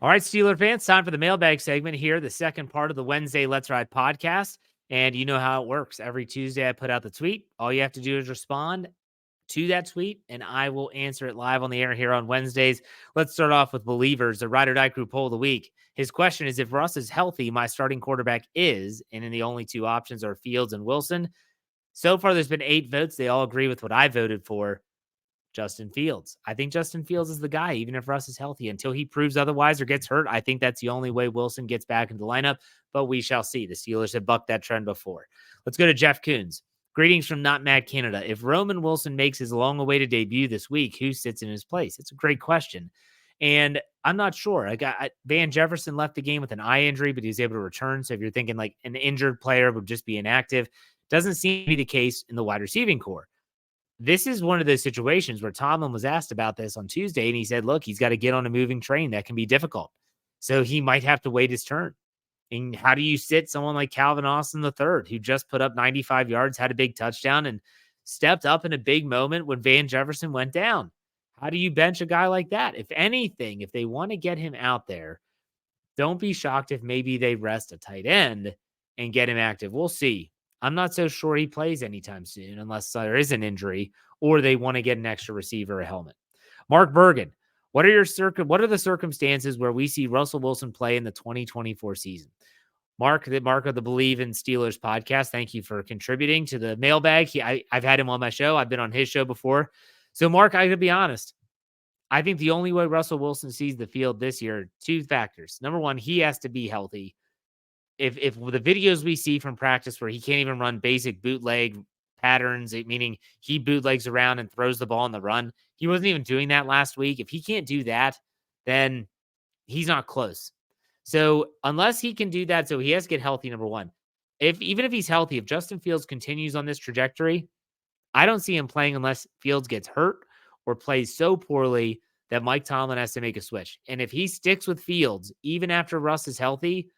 All right, Steeler fans, time for the mailbag segment here, the second part of the Wednesday Let's Ride podcast. And you know how it works. Every Tuesday, I put out the tweet. All you have to do is respond to that tweet, and I will answer it live on the air here on Wednesdays. Let's start off with Believers, the Ride or Die Crew poll of the week. His question is, if Russ is healthy, my starting quarterback is, and then the only two options are Fields and Wilson. So far, there's been 8 votes. They all agree with what I voted for. Justin Fields. I think Justin Fields is the guy, even if Russ is healthy. Until he proves otherwise or gets hurt, I think that's the only way Wilson gets back into the lineup, but we shall see. The Steelers have bucked that trend before. Let's go to Jeff Coons. Greetings from Not Mad Canada. If Roman Wilson makes his long-awaited debut this week, who sits in his place? It's a great question. And I'm not sure. Van Jefferson left the game with an eye injury, but he was able to return. So if you're thinking like an injured player would just be inactive, doesn't seem to be the case in the wide receiving core. This is one of those situations where Tomlin was asked about this on Tuesday, and he said, look, he's got to get on a moving train. That can be difficult. So he might have to wait his turn. And how do you sit someone like Calvin Austin III, who just put up 95 yards, had a big touchdown, and stepped up in a big moment when Van Jefferson went down? How do you bench a guy like that? If anything, if they want to get him out there, don't be shocked if maybe they rest a tight end and get him active. We'll see. I'm not so sure he plays anytime soon unless there is an injury or they want to get an extra receiver a helmet. Mark Bergen, what are the circumstances where we see Russell Wilson play in the 2024 season? Mark of the Believe in Steelers podcast, thank you for contributing to the mailbag. I've had him on my show. I've been on his show before. So, Mark, I gotta be honest. I think the only way Russell Wilson sees the field this year, 2 factors. Number one, he has to be healthy. If the videos we see from practice where he can't even run basic bootleg patterns, meaning he bootlegs around and throws the ball on the run, he wasn't even doing that last week. If he can't do that, then he's not close. So unless he can do that, so he has to get healthy, number one. Even if he's healthy, if Justin Fields continues on this trajectory, I don't see him playing unless Fields gets hurt or plays so poorly that Mike Tomlin has to make a switch. And if he sticks with Fields, even after Russ is healthy,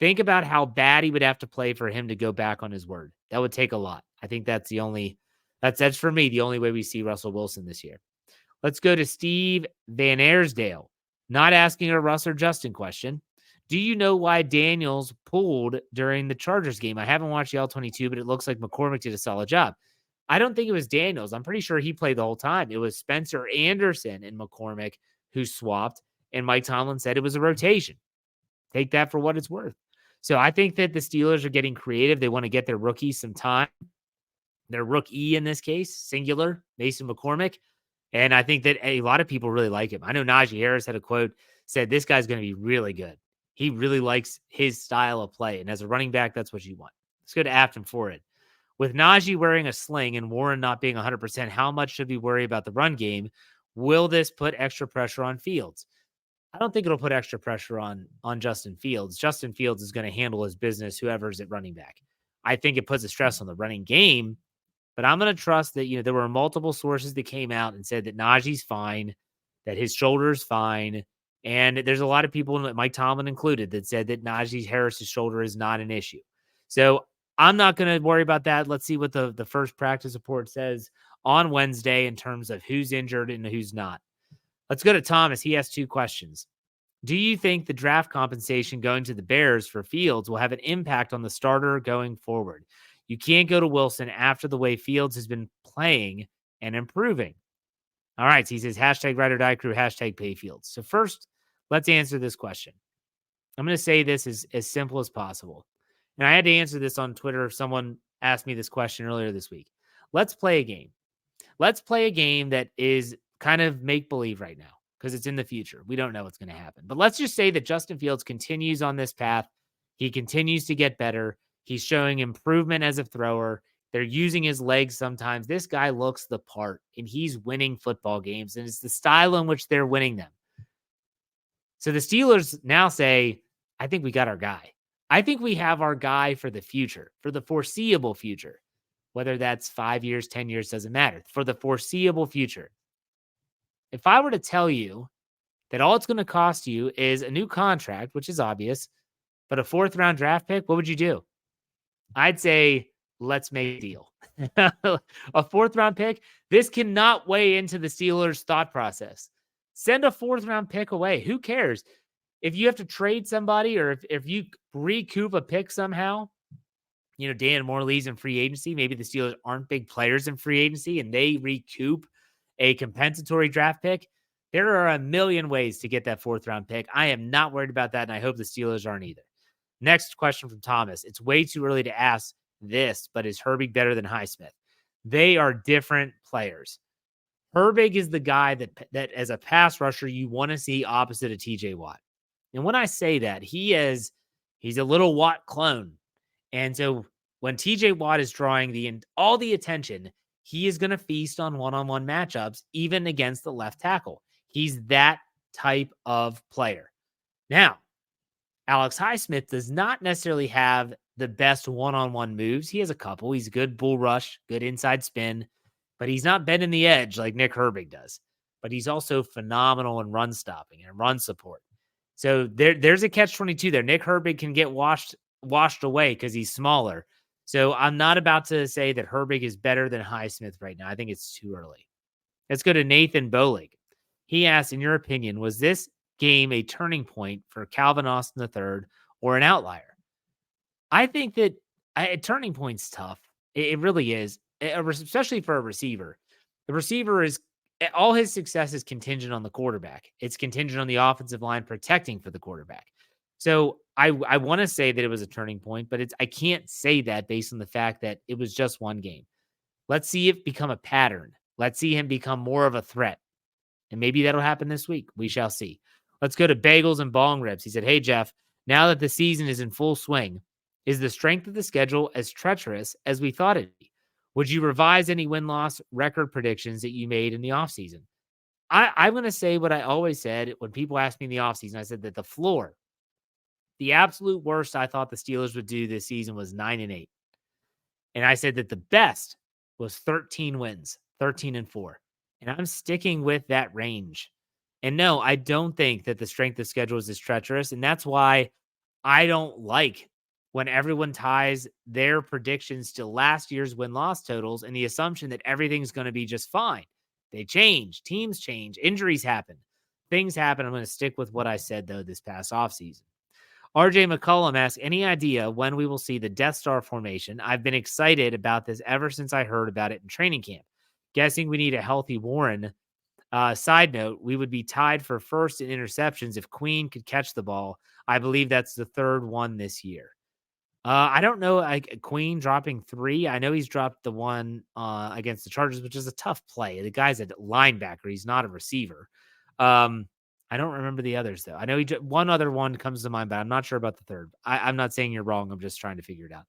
think about how bad he would have to play for him to go back on his word. That would take a lot. I think that's for me, the only way we see Russell Wilson this year. Let's go to Steve Van Arsdale. Not asking a Russ or Justin question. Do you know why Daniels pulled during the Chargers game? I haven't watched the L22, but it looks like McCormick did a solid job. I don't think it was Daniels. I'm pretty sure he played the whole time. It was Spencer Anderson and McCormick who swapped, and Mike Tomlin said it was a rotation. Take that for what it's worth. So I think that the Steelers are getting creative. They want to get their rookie some time. Their rookie in this case, singular, Mason McCormick. And I think that a lot of people really like him. I know Najee Harris had a quote, said this guy's going to be really good. He really likes his style of play. And as a running back, that's what you want. Let's go to Afton for it. With Najee wearing a sling and Warren not being 100%, how much should we worry about the run game? Will this put extra pressure on Fields? I don't think it'll put extra pressure on Justin Fields. Justin Fields is going to handle his business, whoever's at running back. I think it puts a stress on the running game, but I'm going to trust that, there were multiple sources that came out and said that Najee's fine, that his shoulder's fine. And there's a lot of people, Mike Tomlin included, that said that Najee Harris's shoulder is not an issue. So I'm not going to worry about that. Let's see what the first practice report says on Wednesday in terms of who's injured and who's not. Let's go to Thomas. He has 2 questions. Do you think the draft compensation going to the Bears for Fields will have an impact on the starter going forward? You can't go to Wilson after the way Fields has been playing and improving. All right. So he says, hashtag Ride or Die Crew, hashtag pay Fields. So first, let's answer this question. I'm going to say this as simple as possible. And I had to answer this on Twitter if someone asked me this question earlier this week. Let's play a game. Let's play a game that is kind of make-believe right now because it's in the future. We don't know what's going to happen. But let's just say that Justin Fields continues on this path. He continues to get better. He's showing improvement as a thrower. They're using his legs sometimes. This guy looks the part, and he's winning football games, and it's the style in which they're winning them. So the Steelers now say, I think we got our guy. I think we have our guy for the future, for the foreseeable future. Whether that's 5 years, 10 years, doesn't matter. For the foreseeable future. If I were to tell you that all it's going to cost you is a new contract, which is obvious, but a 4th-round draft pick, what would you do? I'd say, let's make a deal. A 4th-round pick, this cannot weigh into the Steelers' thought process. Send a 4th-round pick away. Who cares? if you have to trade somebody or if you recoup a pick somehow, Dan Morley's in free agency. Maybe the Steelers aren't big players in free agency and they recoup a compensatory draft pick. There are a million ways to get that 4th round pick. I am not worried about that, and I hope the Steelers aren't either. Next question from Thomas. It's way too early to ask this, but is Herbig better than Highsmith? They are different players. Herbig is the guy that as a pass rusher, you want to see opposite of TJ Watt. And when I say that, he's a little Watt clone. And so when TJ Watt is drawing all the attention, he is going to feast on one-on-one matchups, even against the left tackle. He's that type of player. Now, Alex Highsmith does not necessarily have the best one-on-one moves. He has a couple. He's a good bull rush, good inside spin, but he's not bending the edge like Nick Herbig does. But he's also phenomenal in run stopping and run support. So there's a catch-22 there. Nick Herbig can get washed away because he's smaller. So I'm not about to say that Herbig is better than Highsmith right now. I think it's too early. Let's go to Nathan Bolig. He asked, in your opinion, was this game a turning point for Calvin Austin III or an outlier? I think that a turning point's tough. It really is, especially for a receiver. The receiver is all his success is contingent on the quarterback. It's contingent on the offensive line protecting for the quarterback. So I want to say that it was a turning point, but I can't say that based on the fact that it was just one game. Let's see it become a pattern. Let's see him become more of a threat. And maybe that'll happen this week. We shall see. Let's go to Bagels and Bong Ribs. He said, hey, Jeff, now that the season is in full swing, is the strength of the schedule as treacherous as we thought it'd be? Would you revise any win-loss record predictions that you made in the offseason? I'm going to say what I always said when people asked me in the offseason. I said that the floor, the absolute worst I thought the Steelers would do this season was 9-8. And I said that the best was 13 wins, 13-4. And I'm sticking with that range. And no, I don't think that the strength of schedule is treacherous. And that's why I don't like when everyone ties their predictions to last year's win-loss totals and the assumption that everything's going to be just fine. They change, teams change, injuries happen, things happen. I'm going to stick with what I said, though, this past offseason. RJ McCullum asks, any idea when we will see the Death Star formation? I've been excited about this ever since I heard about it in training camp. Guessing we need a healthy Warren. Side note, we would be tied for first in interceptions if Queen could catch the ball. I believe that's the 3rd one this year. I don't know, Queen dropping 3. I know he's dropped the one against the Chargers, which is a tough play. The guy's a linebacker. He's not a receiver. I don't remember the others, though. I know one other one comes to mind, but I'm not sure about the 3rd. I'm not saying you're wrong. I'm just trying to figure it out.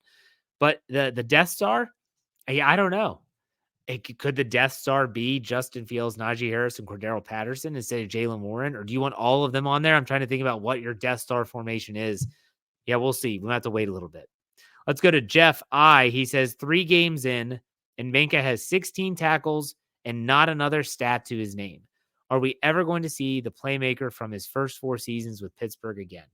But the Death Star, I don't know. Could the Death Star be Justin Fields, Najee Harris, and Cordero Patterson instead of Jalen Warren? Or do you want all of them on there? I'm trying to think about what your Death Star formation is. Yeah, we'll see. We'll have to wait a little bit. Let's go to Jeff I. He says 3 games in, and Minkah has 16 tackles and not another stat to his name. Are we ever going to see the playmaker from his first 4 seasons with Pittsburgh again?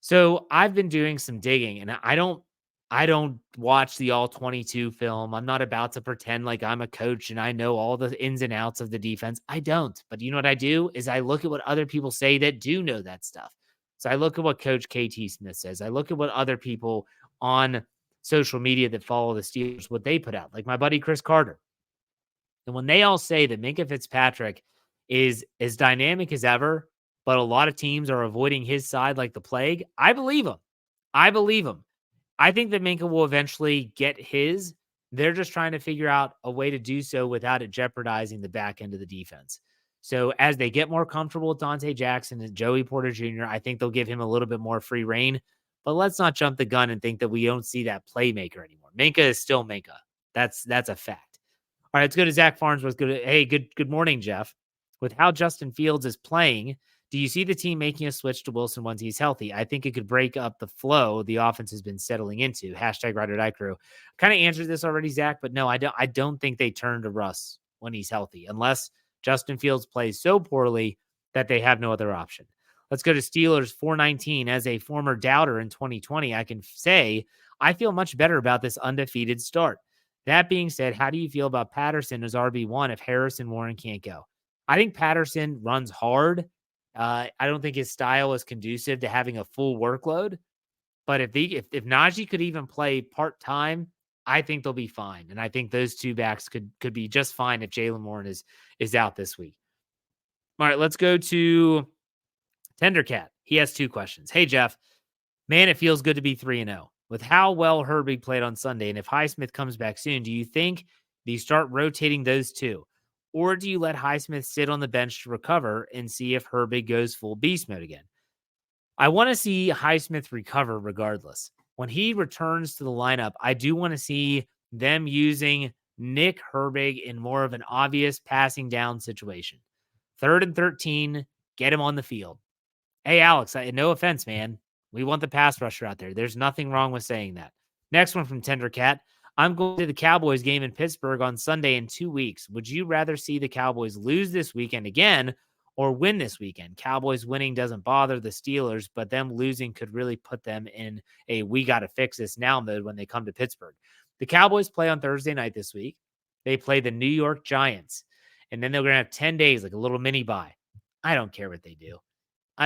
So I've been doing some digging, and I don't watch the all 22 film. I'm not about to pretend like I'm a coach and I know all the ins and outs of the defense. I don't. But you know what I do is I look at what other people say that do know that stuff. So I look at what Coach KT Smith says. I look at what other people on social media that follow the Steelers, what they put out, like my buddy Chris Carter. And when they all say that Minkah Fitzpatrick is as dynamic as ever, but a lot of teams are avoiding his side like the plague, I believe him. I think that Minkah will eventually get his. They're just trying to figure out a way to do so without it jeopardizing the back end of the defense. So as they get more comfortable with Dante Jackson and Joey Porter Jr., I think they'll give him a little bit more free reign. But let's not jump the gun and think that we don't see that playmaker anymore. Minkah is still Minkah. That's a fact. All right, let's go to Zach Farnsworth. Hey, good morning, Jeff. With how Justin Fields is playing, do you see the team making a switch to Wilson once he's healthy? I think it could break up the flow the offense has been settling into. Hashtag Ride or Die Crew. Kind of answered this already, Zach, but no, I don't think they turn to Russ when he's healthy, unless Justin Fields plays so poorly that they have no other option. Let's go to Steelers 419. As a former doubter in 2020, I can say I feel much better about this undefeated start. That being said, how do you feel about Patterson as RB1 if Harris and Warren can't go? I think Patterson runs hard. I don't think his style is conducive to having a full workload. But if Najee could even play part-time, I think they'll be fine. And I think those two backs could be just fine if Jalen Warren is out this week. All right, let's go to Tendercat. He has 2 questions. Hey, Jeff. Man, it feels good to be 3-0. With how well Herbig played on Sunday, and if Highsmith comes back soon, do you think you start rotating those two? Or do you let Highsmith sit on the bench to recover and see if Herbig goes full beast mode again? I want to see Highsmith recover regardless. When he returns to the lineup, I do want to see them using Nick Herbig in more of an obvious passing down situation. 3rd and 13, get him on the field. Hey, Alex, no offense, man. We want the pass rusher out there. There's nothing wrong with saying that. Next one from Tendercat. I'm going to the Cowboys game in Pittsburgh on Sunday in 2 weeks. Would you rather see the Cowboys lose this weekend again or win this weekend? Cowboys winning doesn't bother the Steelers, but them losing could really put them in a we got to fix this now mode when they come to Pittsburgh. The Cowboys play on Thursday night this week. They play the New York Giants, and then they're going to have 10 days, like a little mini bye. I don't care what they do.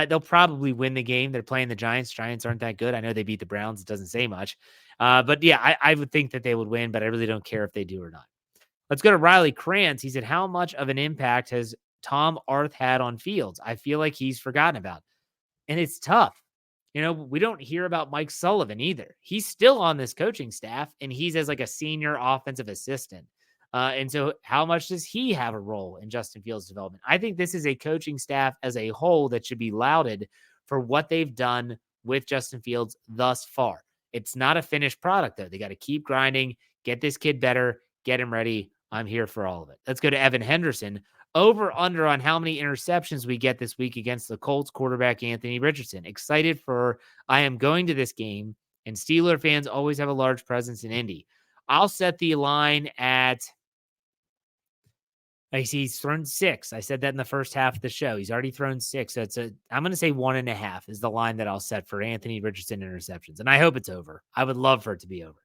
They'll probably win the game. They're playing the Giants. Giants aren't that good. I know they beat the Browns. It doesn't say much. But yeah, I would think that they would win, but I really don't care if they do or not. Let's go to Riley Krantz. He said, how much of an impact has Tom Arth had on Fields? I feel like he's forgotten about. And it's tough. We don't hear about Mike Sullivan either. He's still on this coaching staff, and he's as like a senior offensive assistant. And so how much does he have a role in Justin Fields' development? I think this is a coaching staff as a whole that should be lauded for what they've done with Justin Fields thus far. It's not a finished product, though. They got to keep grinding, get this kid better, get him ready. I'm here for all of it. Let's go to Evan Henderson. Over under on how many interceptions we get this week against the Colts quarterback Anthony Richardson. Excited for I am going to this game, and Steeler fans always have a large presence in Indy. I'll set the line at he's thrown 6. I said that in the first half of the show. He's already thrown 6. So I'm going to say 1.5 is the line that I'll set for Anthony Richardson interceptions. And I hope it's over. I would love for it to be over.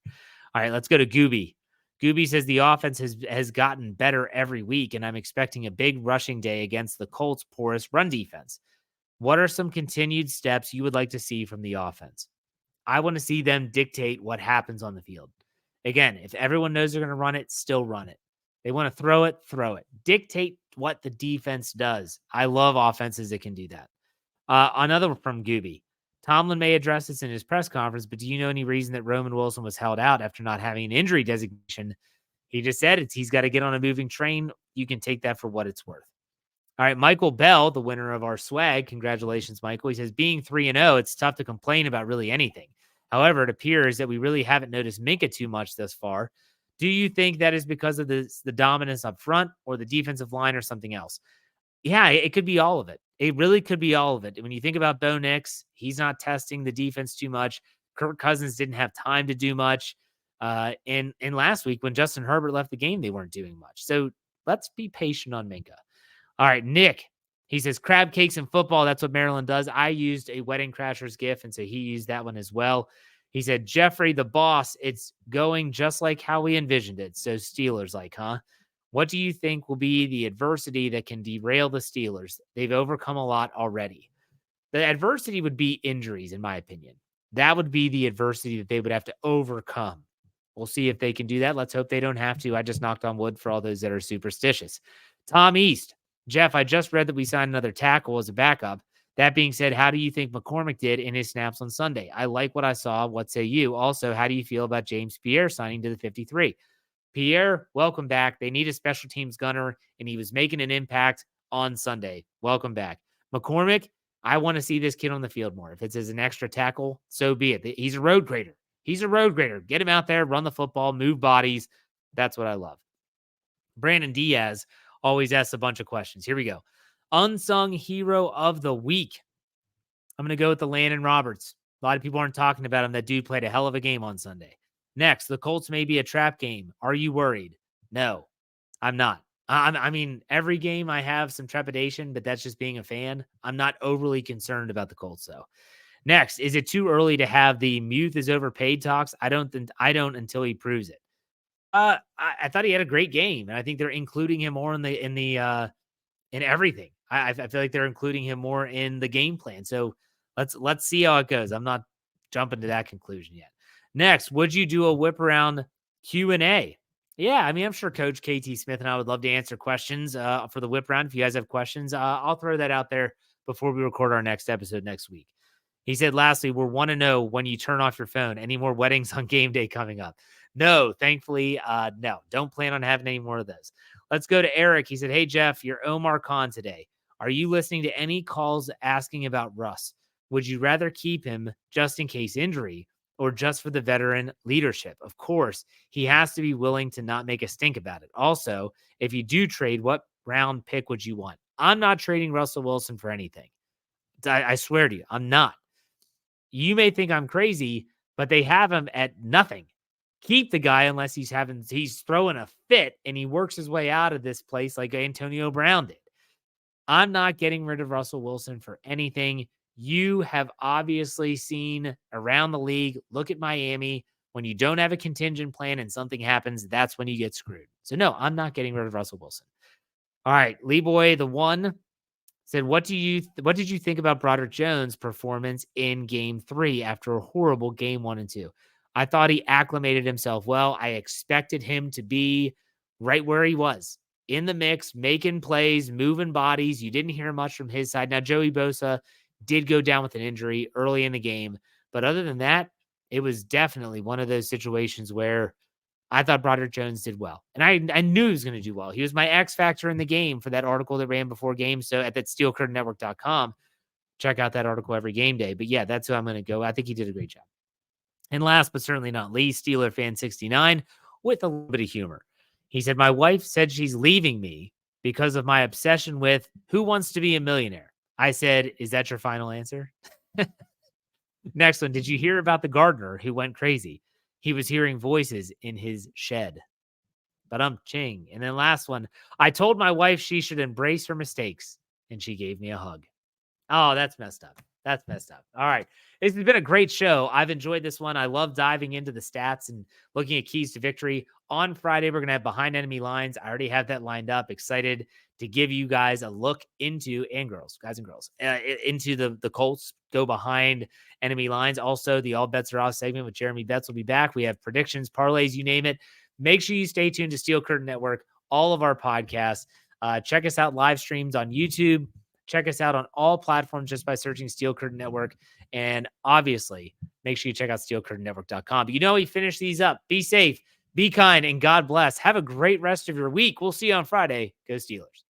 All right, let's go to Gooby. Gooby says the offense has gotten better every week, and I'm expecting a big rushing day against the Colts' porous run defense. What are some continued steps you would like to see from the offense? I want to see them dictate what happens on the field. Again, if everyone knows they're going to run it, still run it. They want to throw it, throw it. Dictate what the defense does. I love offenses that can do that. Another from Gooby. Tomlin may address this in his press conference, but do you know any reason that Roman Wilson was held out after not having an injury designation? He just said he's got to get on a moving train. You can take that for what it's worth. All right, Michael Bell, the winner of our swag. Congratulations, Michael. He says, being 3-0, it's tough to complain about really anything. However, it appears that we really haven't noticed Minka too much thus far. Do you think that is because of the dominance up front or the defensive line or something else? Yeah, it could be all of it. It really could be all of it. When you think about Bo Nix, he's not testing the defense too much. Kirk Cousins didn't have time to do much. And last week when Justin Herbert left the game, they weren't doing much. So let's be patient on Minka. All right, Nick. He says, crab cakes and football, that's what Maryland does. I used a Wedding Crashers GIF, and so he used that one as well. He said, Jeffrey, the boss, it's going just like how we envisioned it. So Steelers like, huh? What do you think will be the adversity that can derail the Steelers? They've overcome a lot already. The adversity would be injuries, in my opinion. That would be the adversity that they would have to overcome. We'll see if they can do that. Let's hope they don't have to. I just knocked on wood for all those that are superstitious. Tom East. Jeff, I just read that we signed another tackle as a backup. That being said, how do you think McCormick did in his snaps on Sunday? I like what I saw. What say you? Also, how do you feel about James Pierre signing to the 53? Pierre, welcome back. They need a special teams gunner, and he was making an impact on Sunday. Welcome back. McCormick, I want to see this kid on the field more. If it's as an extra tackle, so be it. He's a road grader. He's a road grader. Get him out there, run the football, move bodies. That's what I love. Brandon Diaz always asks a bunch of questions. Here we go. Unsung hero of the week. I'm going to go with the Landon Roberts. A lot of people aren't talking about him. That dude played a hell of a game on Sunday. Next, the Colts may be a trap game. Are you worried? No, I'm not. I mean, every game I have some trepidation, but that's just being a fan. I'm not overly concerned about the Colts, though. Next, is it too early to have the Muth is overpaid talks? I don't until he proves it. I thought he had a great game, and I think they're including him more in everything. I feel like they're including him more in the game plan. So let's see how it goes. I'm not jumping to that conclusion yet. Next, would you do a whip around Q&A? Yeah, I mean, I'm sure Coach KT Smith and I would love to answer questions for the whip round. If you guys have questions, I'll throw that out there before we record our next episode next week. He said, lastly, we're want to know when you turn off your phone. Any more weddings on game day coming up? No, thankfully, no. Don't plan on having any more of those. Let's go to Eric. He said, hey, Jeff, you're Omar Khan today. Are you listening to any calls asking about Russ? Would you rather keep him just in case injury or just for the veteran leadership? Of course, he has to be willing to not make a stink about it. Also, if you do trade, what round pick would you want? I'm not trading Russell Wilson for anything. I swear to you, I'm not. You may think I'm crazy, but they have him at nothing. Keep the guy unless he's throwing a fit and he works his way out of this place like Antonio Brown did. I'm not getting rid of Russell Wilson for anything. You have obviously seen around the league. Look at Miami. When you don't have a contingent plan and something happens, that's when you get screwed. So no, I'm not getting rid of Russell Wilson. All right, Lee Boy, the one said, what did you think about Broderick Jones' performance in game 3 after a horrible game 1 and 2? I thought he acclimated himself well. I expected him to be right where he was, in the mix, making plays, moving bodies. You didn't hear much from his side. Now, Joey Bosa did go down with an injury early in the game, but other than that, it was definitely one of those situations where I thought Broderick Jones did well. And I knew he was going to do well. He was my X factor in the game for that article that ran before game. So at that steelcurtainnetwork.com, check out that article every game day. But yeah, that's who I'm going to go. I think he did a great job. And last but certainly not least, Steeler fan 69 with a little bit of humor. He said, my wife said she's leaving me because of my obsession with Who Wants to Be a Millionaire. I said, is that your final answer? Next one. Did you hear about the gardener who went crazy? He was hearing voices in his shed. But I'm ching. And then last one. I told my wife she should embrace her mistakes, and she gave me a hug. Oh, that's messed up. That's messed up. All right. This has been a great show. I've enjoyed this one. I love diving into the stats and looking at keys to victory. On Friday, we're going to have Behind Enemy Lines. I already have that lined up. Excited to give you guys a look into, and girls, guys and girls, into the Colts go behind enemy lines. Also, the All Bets Are Off segment with Jeremy Betts will be back. We have predictions, parlays, you name it. Make sure you stay tuned to Steel Curtain Network, all of our podcasts. Check us out live streams on YouTube. Check us out on all platforms just by searching Steel Curtain Network. And obviously, make sure you check out steelcurtainnetwork.com. But you know, we finish these up. Be safe, be kind, and God bless. Have a great rest of your week. We'll see you on Friday. Go Steelers.